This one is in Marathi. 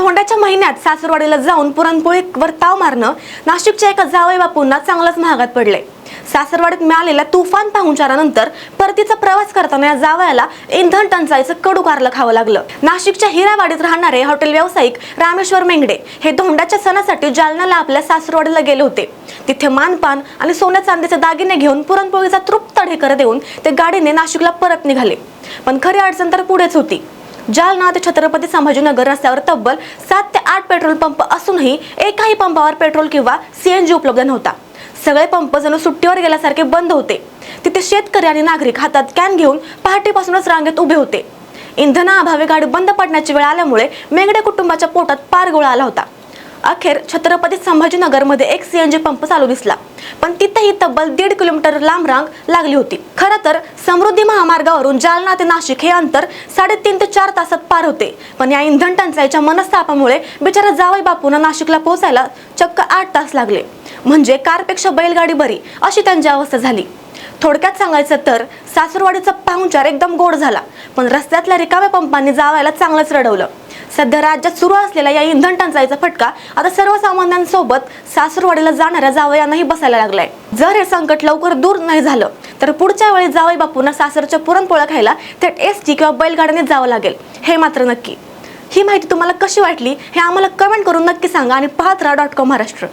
धोंड्याच्या महिन्यात सासरवाडीला जाऊन पुरणपोळीवर ताव मारणं नाशिकच्या एका जावई बापूंना चांगलंच महागात पडले। सासरवाडीत मिळालेल्या तुफान पाहुणचारानंतर परतीचा प्रवास करताना या जावयाला इंधन टंचाईचं कडू कारलं खावं लागलं। नाशिकच्या हिरावाडीत राहणारे हॉटेल व्यावसायिक रामेश्वर मेंगडे हे धोंड्याच्या सणासाठी जालन्याला आपल्या सासरवाडीला गेले होते। तिथे मानपान आणि सोन्या चांदीचे दागिने घेऊन पुरणपोळीचा तृप्त ढेकर देऊन ते गाडीने नाशिकला परत निघाले। पण खरी अडचण तर पुढेच होती। जालना ते छत्रपती संभाजीनगर रस्त्यावर तब्बल 7 ते 8 पेट्रोल पंप असूनही एकाही पंपावर पेट्रोल किंवा सीएनजी उपलब्ध नव्हता। सगळे पंप जणू सुट्टीवर गेल्यासारखे बंद होते। तिथे शेतकरी आणि नागरिक हातात कॅन घेऊन पहाटेपासूनच रांगेत उभे होते। इंधनाअभावी गाडी बंद पडण्याची वेळ आल्यामुळे मेंगडे कुटुंबाच्या पोटात पार गोळा आला होता। अखेर छत्रपती संभाजीनगर मध्ये एक सीएनजी पंप चालू दिसला, पण तिथेही तब्बल 1.5 किलोमीटर लांब रांग लागली होती। खरं तर समृद्धी महामार्गावरून जालना ते नाशिक हे अंतर 3.5 ते 4 तासात पार होते, पण या इंधन टंचाईच्या मनस्तापामुळे बिचारा जावई बापूंना नाशिकला पोहोचायला चक्क 8 तास लागले। म्हणजे कारपेक्षा बैलगाडी बरी अशी त्यांची अवस्था झाली। थोडक्यात सांगायचं तर सासरवाडीचा पाहुणचार एकदम गोड झाला, पण रस्त्यातल्या रिकाम्या पंपांनी जावयाला चांगलंच रडवलं। सध्या राज्यात सुरू असलेल्या या इंधन टंचाईचा फटका आता सर्वसामान्यांसोबत सासरवाडीला जाणाऱ्या जावयांनाही बसायला लागलाय। जर हे संकट लवकर दूर नाही झालं तर पुढच्या वेळी जावई बापूंना सासरच्या पुरणपोळ्या खायला थेट एसटी किंवा बैलगाडीने जावं लागेल, हे मात्र नक्की। ही माहिती तुम्हाला कशी वाटली हे आम्हाला कमेंट करून नक्की सांगा आणि पाहत राहा .com महाराष्ट्र।